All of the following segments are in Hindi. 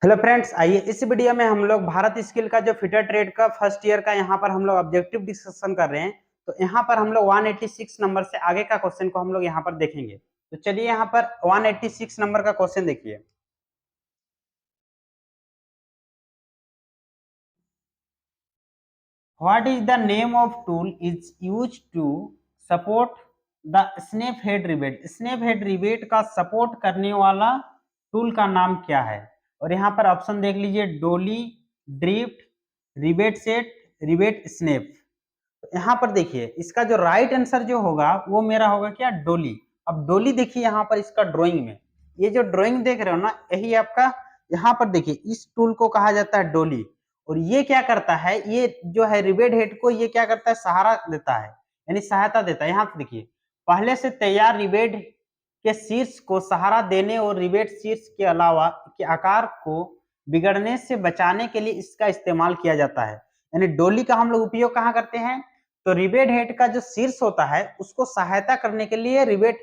हेलो फ्रेंड्स, आइए इस वीडियो में हम लोग भारत स्किल का जो फिटर ट्रेड का फर्स्ट ईयर का यहाँ पर हम लोग ऑब्जेक्टिव डिस्कशन कर रहे हैं। तो यहाँ पर हम लोग 186 नंबर से आगे का क्वेश्चन को हम लोग यहाँ पर देखेंगे। तो चलिए यहाँ पर 186 नंबर का क्वेश्चन देखिए। What is the name of tool is use to support the snap head rivet. Snap head rivet का सपोर्ट करने वाला टूल का नाम क्या है? और यहाँ पर ऑप्शन देख लीजिए, डोली, drift, rivet set, rivet snap. यहाँ पर देखिए, इसका जो राइट आंसर जो होगा वो मेरा होगा क्या, डोली। अब डोली देखिए यहाँ पर इसका ड्राइंग में, ये जो ड्राइंग देख रहे हो ना, यही आपका यहाँ पर देखिए इस टूल को कहा जाता है डोली। और ये क्या करता है, ये जो है रिवेट हेड को ये क्या करता है, सहारा देता है, यानी सहायता देता है। यहाँ पे देखिए, पहले से तैयार रिवेट के शीर्ष को सहारा देने और रिवेट शीर्ष के अलावा के आकार को बिगड़ने से बचाने के लिए इसका इस्तेमाल किया जाता है। यानी डोली का हम लोग उपयोग कहाँ करते हैं, तो रिवेट हेड का जो शीर्ष होता है उसको सहायता करने के लिए रिवेट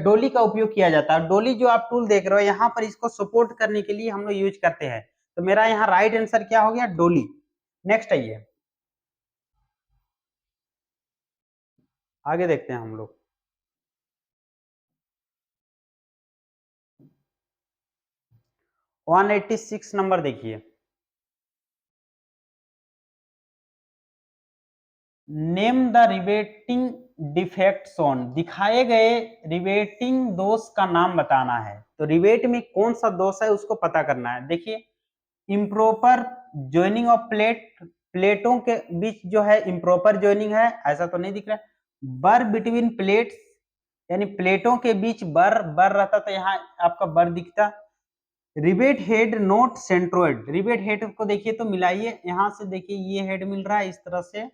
डोली का उपयोग किया जाता है। डोली जो आप टूल देख रहे हो यहाँ पर, इसको सपोर्ट करने के लिए हम लोग यूज करते हैं। तो मेरा यहाँ राइट आंसर क्या हो गया, डोली। नेक्स्ट आइए, आगे देखते हैं हम लोग। 186 नंबर देखिए। Name the riveting defect shown. दिखाए गए रिवेटिंग दोष का नाम बताना है। तो रिवेट में कौन सा दोष है उसको पता करना है। देखिए, इम्प्रोपर ज्वाइनिंग ऑफ प्लेटों के बीच जो है इम्प्रोपर ज्वाइनिंग है, ऐसा तो नहीं दिख रहा है। बर बिटवीन प्लेट्स, यानी प्लेटों के बीच बर बर रहता, तो यहाँ आपका बर दिखता। Rivet head note centroid, rivet head को देखिए तो मिलाइए, यहाँ से देखिए ये हेड मिल रहा है इस तरह से,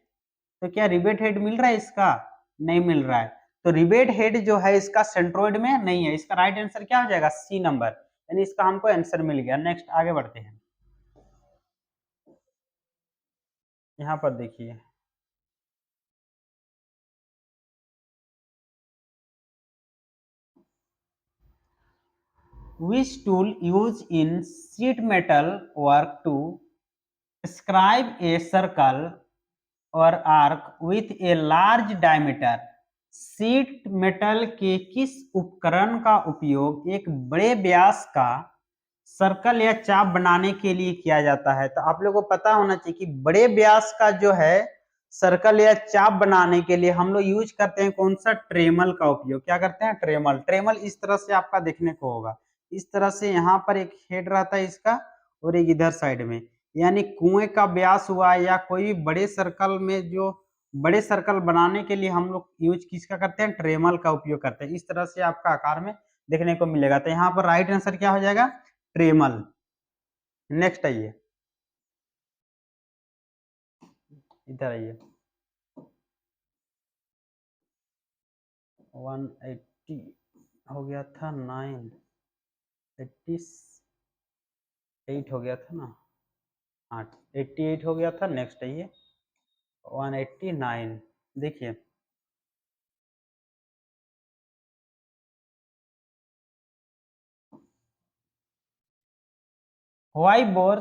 तो क्या रिवेट हेड मिल रहा है इसका? नहीं मिल रहा है। तो रिवेट हेड जो है इसका सेंट्रोइड में नहीं है। इसका राइट आंसर क्या हो जाएगा, सी नंबर, यानी इसका हमको आंसर मिल गया। नेक्स्ट आगे बढ़ते हैं। यहाँ पर देखिए, which tool used in sheet metal work to scribe a circle or arc with a large diameter। Sheet metal के किस उपकरण का उपयोग एक बड़े व्यास का सर्कल या चाप बनाने के लिए किया जाता है? तो आप लोगों को पता होना चाहिए कि बड़े व्यास का जो है सर्कल या चाप बनाने के लिए हम लोग यूज करते हैं कौन सा, ट्रेमल का उपयोग। क्या करते हैं, ट्रेमल। ट्रेमल इस तरह से आपका देखने को होगा, इस तरह से यहाँ पर एक हेड रहता है इसका और एक इधर साइड में, यानी कुएं का व्यास हुआ या कोई भी बड़े सर्कल में, जो बड़े सर्कल बनाने के लिए हम लोग यूज किसका करते हैं, ट्रेमल का उपयोग करते हैं। इस तरह से आपका आकार में देखने को मिलेगा। तो यहाँ पर राइट आंसर क्या हो जाएगा, ट्रेमल। नेक्स्ट आइए, इधर आइए। 180 हो गया था, 988 हो गया था ना, हाँ 88 हो गया था। नेक्स्ट आइए, 189 देखिए। Why bore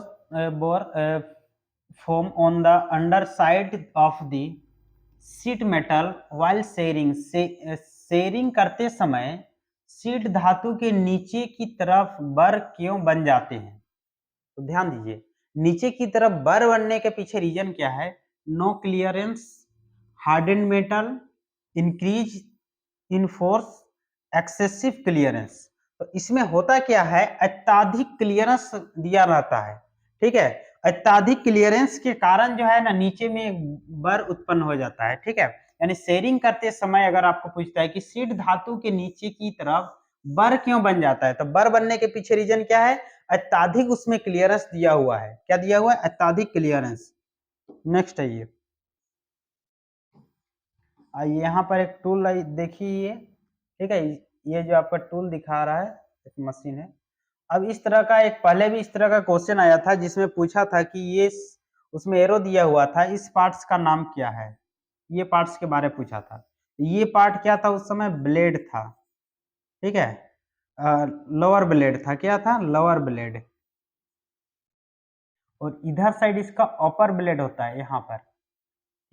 foam on the underside of the sheet metal while shearing? Sharing करते समय शीट धातु के नीचे की तरफ बर क्यों बन जाते हैं? तो ध्यान दीजिए, नीचे की तरफ बर बनने के पीछे रीजन क्या है, no clearance, hardened metal, increase in force, excessive clearance. तो इसमें होता क्या है, अत्यधिक क्लियरेंस दिया रहता है, ठीक है। अत्यधिक क्लियरेंस के कारण जो है ना नीचे में बर उत्पन्न हो जाता है, ठीक है। यानी शेयरिंग करते समय अगर आपको पूछता है कि शीट धातु के नीचे की तरफ बर क्यों बन जाता है, तो बर बनने के पीछे रीजन क्या है, अत्यधिक उसमें क्लियरेंस दिया हुआ है। क्या दिया हुआ है, अत्यधिक क्लियरेंस। नेक्स्ट आइए, आइए यहाँ पर एक टूल देखिए, ठीक है। ये जो आपका टूल दिखा रहा है एक मशीन है। अब इस तरह का एक पहले भी इस तरह का क्वेश्चन आया था जिसमें पूछा था कि ये उसमें एरो दिया हुआ था, इस पार्ट्स का नाम क्या है, ये पार्ट्स के बारे में पूछा था। ये पार्ट क्या था, उस समय ब्लेड था, ठीक है। लोअर ब्लेड था, क्या था, लोअर ब्लेड। और इधर साइड इसका अपर ब्लेड होता है।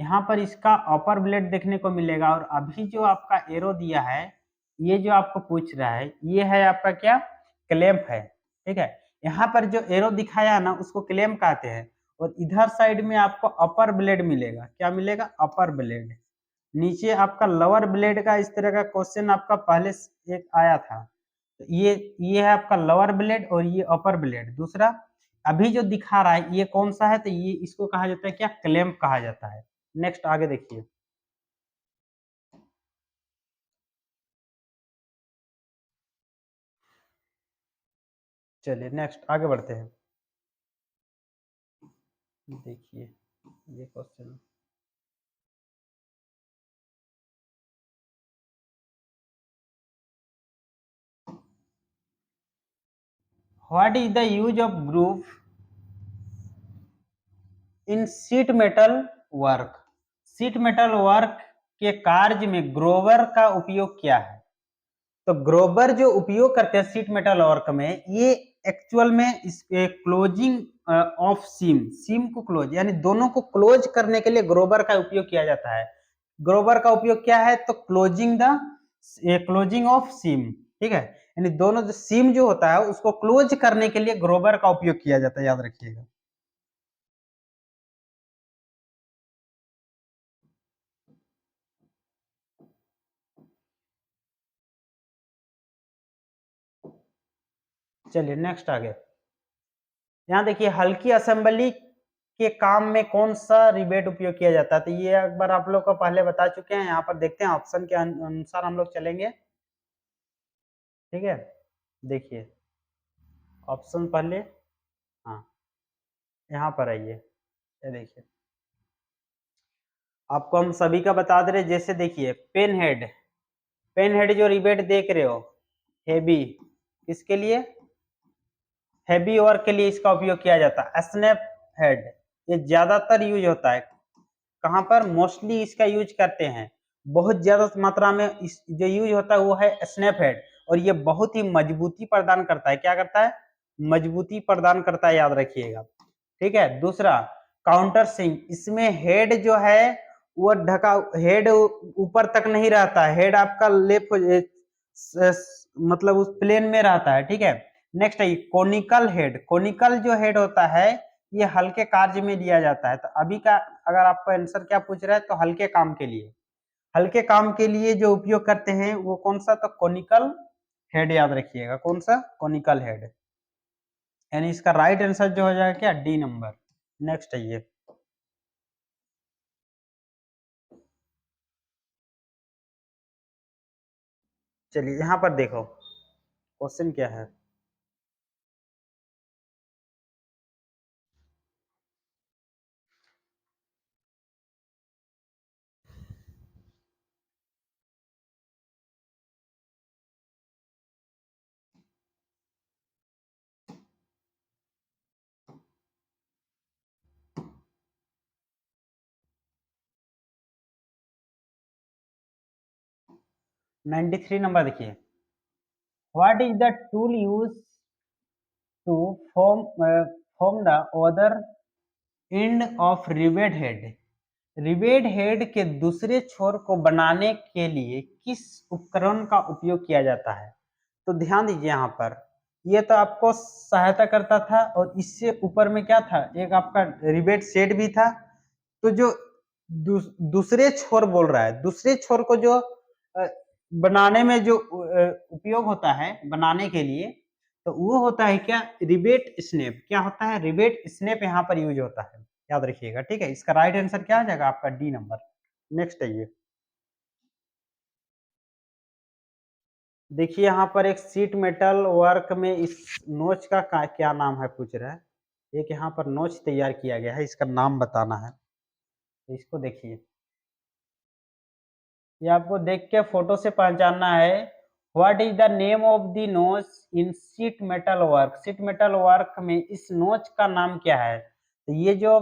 यहाँ पर इसका अपर ब्लेड देखने को मिलेगा। और अभी जो आपका एरो दिया है, ये जो आपको पूछ रहा है, ये है आपका क्या, क्लैंप है, ठीक है। यहाँ पर जो एरो दिखाया है ना, उसको क्लैंप कहते हैं। और इधर साइड में आपको अपर ब्लेड मिलेगा। क्या मिलेगा, अपर ब्लेड। नीचे आपका लोअर ब्लेड का इस तरह का क्वेश्चन आपका पहले एक आया था। तो ये है आपका लोअर ब्लेड और ये अपर ब्लेड। दूसरा अभी जो दिखा रहा है ये कौन सा है, तो ये इसको कहा जाता है क्या, क्लैंप कहा जाता है। नेक्स्ट आगे देखिए। चलिए नेक्स्ट आगे बढ़ते हैं। देखिए ये question, what is the use of groove in sheet metal work. Sheet metal work के कार्य में ग्रोवर का उपयोग क्या है। तो ग्रोवर जो उपयोग करते हैं शीट मेटल वर्क में, ये एक्चुअल में इस क्लोजिंग ऑफ सीम, सीम को क्लोज यानी दोनों को क्लोज करने के लिए ग्रोवर का उपयोग किया जाता है। ग्रोवर का उपयोग क्या है, तो क्लोजिंग ऑफ सीम, ठीक है। यानी दोनों जो सीम जो होता है उसको क्लोज करने के लिए ग्रोवर का उपयोग किया जाता है, याद रखिएगा। चलिए नेक्स्ट आगे। यहाँ देखिए हल्की असेंबली के काम में कौन सा रिवेट उपयोग किया जाता है। तो ये एक बार आप लोग को पहले बता चुके हैं। यहाँ पर देखते हैं ऑप्शन के अनुसार हम लोग चलेंगे, ठीक है। देखिए ऑप्शन पहले, हाँ यहाँ पर आइए, ये देखिए आपको हम सभी का बता दे रहे। जैसे देखिए पेन हेड जो रिवेट देख रहे हो, हैवी, किसके लिए, हैवी वर्क के लिए इसका उपयोग किया जाता है। स्नैप हेड ये ज्यादातर यूज होता है कहाँ पर, मोस्टली इसका यूज करते हैं, बहुत ज्यादा मात्रा में इस जो यूज होता है वो है स्नैप हेड। और ये बहुत ही मजबूती प्रदान करता है। क्या करता है, मजबूती प्रदान करता है, याद रखिएगा, ठीक है। दूसरा काउंटर सिंक, इसमें हेड जो है वो ढका, हेड ऊपर तक नहीं रहता है, हेड आपका मतलब उस प्लेन में रहता है, ठीक है। नेक्स्ट है कोनिकल हेड। कोनिकल जो हेड होता है ये हल्के कार्य में दिया जाता है। तो अभी का अगर आपको आंसर क्या पूछ रहा है, तो हल्के काम के लिए, हल्के काम के लिए जो उपयोग करते हैं वो कौन सा, तो कोनिकल हेड, याद रखिएगा, कौन सा, कोनिकल हेड। यानी इसका राइट आंसर जो हो जाएगा क्या, डी नंबर। नेक्स्ट है ये। चलिए यहाँ पर देखो क्वेश्चन क्या है। 93 नंबर देखिए। What is the tool use to form the other end of rivet head. Rivet head के दूसरे छोर को बनाने के लिए किस उपकरण का उपयोग किया जाता है। तो ध्यान दीजिए यहाँ पर, ये तो आपको सहायता करता था और इससे ऊपर में क्या था, एक आपका रिवेट सेट भी था। तो जो दूसरे छोर बोल रहा है, दूसरे छोर को जो बनाने में जो उपयोग होता है बनाने के लिए, तो वो होता है क्या, रिवेट स्नेप। क्या होता है, रिवेट स्नेप यहाँ पर यूज होता है, याद रखिएगा, ठीक है। इसका राइट आंसर क्या आ जाएगा आपका, डी नंबर। नेक्स्ट है ये। देखिए यहाँ पर एक सीट मेटल वर्क में इस नोच का क्या नाम है पूछ रहा है। एक यहाँ पर नोच तैयार किया गया है, इसका नाम बताना है। तो इसको देखिए, ये आपको देख के फोटो से पहचानना है। What is the name of the notch in sheet metal work. Sheet metal work में इस नोच का नाम क्या है। तो ये जो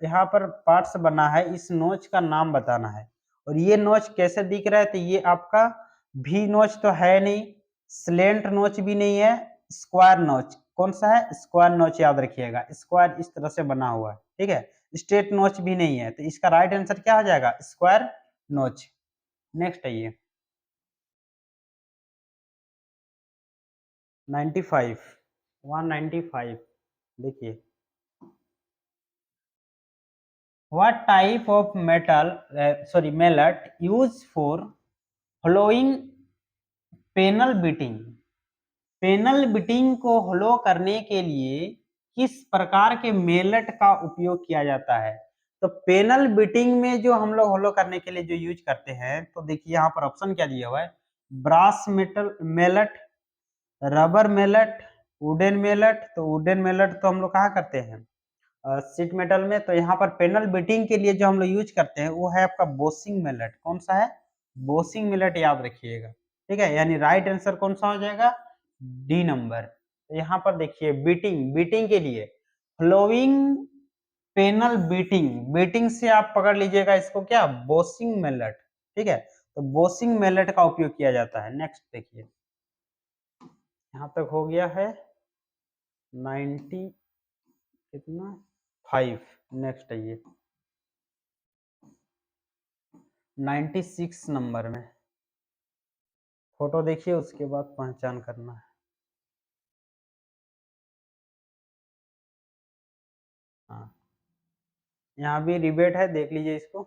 यहाँ पर पार्ट्स बना है, इस नोच का नाम बताना है। और ये नोच कैसे दिख रहा है, तो ये आपका भी नोच तो है नहीं, स्लेंट नोच भी नहीं है, स्क्वायर नोच, कौन सा है, स्क्वायर नोच याद रखिएगा, स्क्वायर इस तरह से बना हुआ है, ठीक है, स्ट्रेट नोच भी नहीं है, तो इसका राइट आंसर क्या हो जाएगा, स्क्वायर नोच। नेक्स्ट आइए 95, 195 देखिए, what type of metal mallet used for hollowing panel beating, panel beating को होलो करने के लिए किस प्रकार के मेलट का उपयोग किया जाता है। तो पैनल बिटिंग में जो हम लोग होलो करने के लिए जो यूज करते हैं, तो देखिए यहाँ पर ऑप्शन क्या दिया हुआ है, brass metal mallet, rubber mallet, wooden mallet. तो वुडन मेलट तो हम लोग कहाँ करते हैं, सीट मेटल में। तो यहाँ पर पैनल बिटिंग के लिए जो हम लोग यूज करते हैं वो है आपका बोसिंग मेलट। कौन सा है, बोसिंग मेलट याद रखिएगा, ठीक है, यानी राइट आंसर कौन सा हो जाएगा, डी नंबर। तो यहाँ पर देखिए बीटिंग, बीटिंग के लिए फ्लोइंग पैनल बीटिंग, बीटिंग से आप पकड़ लीजिएगा इसको क्या, बोसिंग मेलट, ठीक है, तो बोसिंग मेलट का उपयोग किया जाता है। नेक्स्ट देखिए, यहाँ तक हो गया है 90 कितना 5। नेक्स्ट आइए 96 नंबर में, फोटो देखिए उसके बाद पहचान करना है। हाँ, यहाँ भी रिबेट है, देख लीजिए इसको।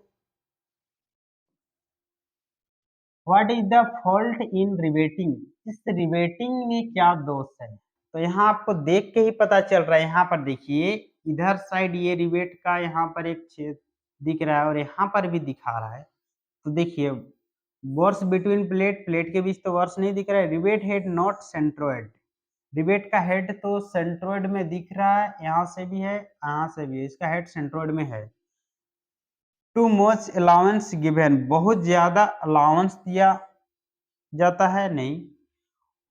What is the fault in riveting, इस रिवेटिंग में क्या दोष है। तो यहाँ आपको देख के ही पता चल रहा है, यहाँ पर देखिए इधर साइड ये रिवेट का यहाँ पर एक छेद दिख रहा है और यहाँ पर भी दिखा रहा है। तो देखिए वर्स बिटवीन प्लेट, प्लेट के बीच तो वर्स नहीं दिख रहा है, rivet head not centroid, rivet का हेड तो सेंट्रोइड में दिख रहा है, यहाँ से भी है यहाँ से भी है, इसका हेड सेंट्रोइड में है। टू मच अलाउंस गिवन, बहुत ज्यादा अलाउंस दिया जाता है, नहीं।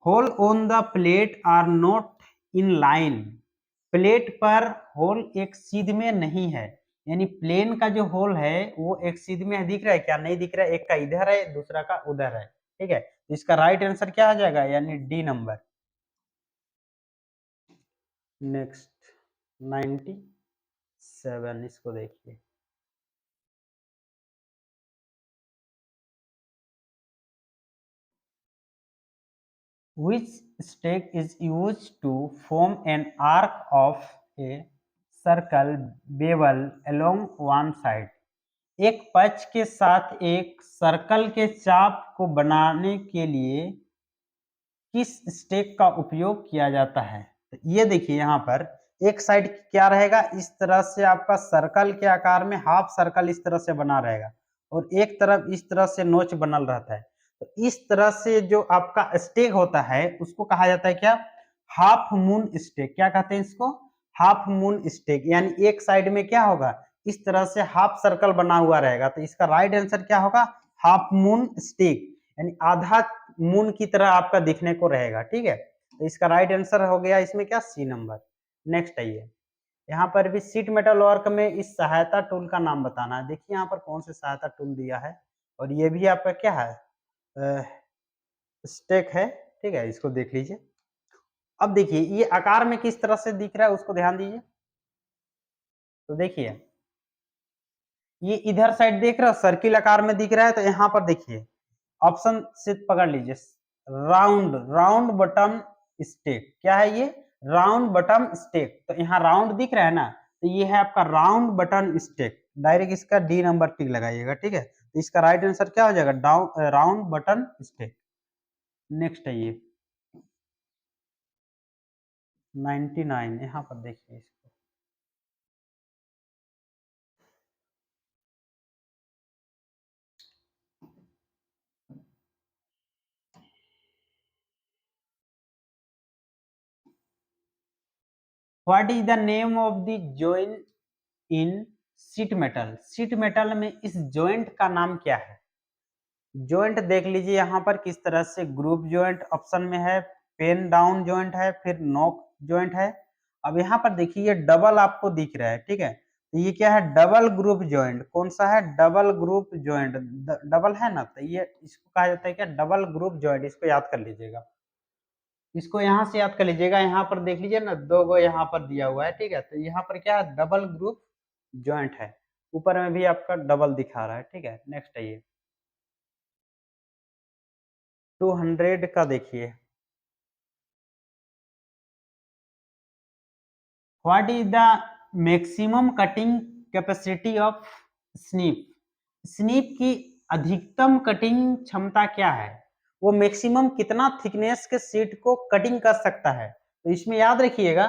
Hole on the plate are not in line, plate पर होल एक सीध में नहीं है, यानी प्लेन का जो होल है वो एक सीध में दिख रहा है क्या, नहीं दिख रहा है, एक का इधर है दूसरा का उधर है, ठीक है, तो इसका राइट आंसर क्या आ जाएगा, यानी डी नंबर। नेक्स्ट 97, इसको देखिए, which stake is used to form an arc of a circle bevel along one side, एक पच के साथ एक सर्कल के चाप को बनाने के लिए किस स्टेक का उपयोग किया जाता है। तो ये देखिए यहाँ पर एक साइड क्या रहेगा, इस तरह से आपका सर्कल के आकार में हाफ सर्कल इस तरह से बना रहेगा और एक तरफ इस तरह से नोच बनल रहता है। तो इस तरह से जो आपका स्टेक होता है उसको कहा जाता है क्या, हाफ मून स्टेक। क्या कहते हैं इसको, हाफ मून स्टेक, यानी एक साइड में क्या होगा, इस तरह से हाफ सर्कल बना हुआ रहेगा। तो इसका राइट आंसर क्या होगा, हाफ मून स्टेक, यानी आधा मून की तरह आपका दिखने को रहेगा, ठीक है। तो इसका राइट आंसर हो गया इसमें क्या, सी नंबर। नेक्स्ट आइए, यहाँ पर भी सीट मेटल वर्क में इस सहायता टूल का नाम बताना है। देखिए यहाँ पर कौन से सहायता टूल दिया है और ये भी आपका क्या है, स्टेक है, ठीक है, इसको देख लीजिए। अब देखिए ये आकार में किस तरह से दिख रहा है उसको ध्यान दीजिए। तो देखिए ये इधर साइड देख रहे हो सर्किल आकार में दिख रहा है, तो यहाँ पर देखिए ऑप्शन से पकड़ लीजिए, राउंड, राउंड बटन स्टेक, क्या है ये, राउंड बटन स्टेक। तो यहाँ राउंड दिख रहा है ना, तो ये है आपका राउंड बटन स्टेक, डायरेक्ट इसका डी नंबर टिक लगाइएगा, ठीक है। तो इसका राइट आंसर क्या हो जाएगा, राउंड बटन स्टेक। नेक्स्ट है ये 99, यहाँ पर देखिए इसको, what is the name of the joint in sheet metal, seat metal में इस जॉइंट का नाम क्या है। जॉइंट देख लीजिए यहाँ पर किस तरह से, ग्रुप जॉइंट ऑप्शन में है, पेन डाउन जॉइंट है, फिर नॉक जॉइंट है। अब यहाँ पर देखिए ये डबल आपको दिख रहा है, ठीक है, तो ये क्या है, डबल ग्रुप जॉइंट। कौन सा है, डबल ग्रुप जॉइंट, डबल है ना, तो ये इसको कहा जाता है क्या, डबल ग्रुप जॉइंट, इसको याद कर लीजिएगा। इसको यहाँ से याद कर लीजिएगा, यहाँ पर देख लीजिए ना, 2 गो यहाँ पर दिया हुआ है, ठीक है। तो यहाँ पर क्या है, डबल ग्रुप जॉइंट है, ऊपर में भी आपका डबल दिखा रहा है, ठीक है। नेक्स्ट आइए, 200 का देखिए, what is the maximum cutting capacity of snip. Snip की अधिकतम कटिंग क्षमता क्या है, वो मैक्सिमम कितना थिकनेस के शीट को कटिंग कर सकता है। तो इसमें याद रखिएगा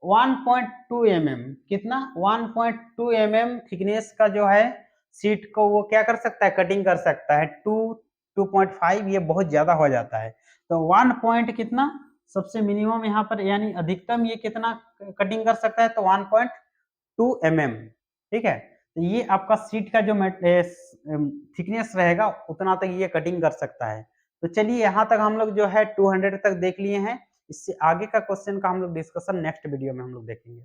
1.2 mm, कितना 1.2 mm थिकनेस का जो है शीट को वो क्या कर सकता है, कटिंग कर सकता है। 2.5 ये बहुत ज्यादा हो जाता है। तो 1 पॉइंट कितना सबसे मिनिमम यहाँ पर, यानी अधिकतम ये कितना कटिंग कर सकता है, तो 1.2 mm, ठीक है। तो ये आपका सीट का जो थिकनेस रहेगा उतना तक ये कटिंग कर सकता है। तो चलिए यहाँ तक हम लोग जो है 200 तक देख लिए हैं। इससे आगे का क्वेश्चन का हम लोग डिस्कशन नेक्स्ट वीडियो में हम लोग देखेंगे।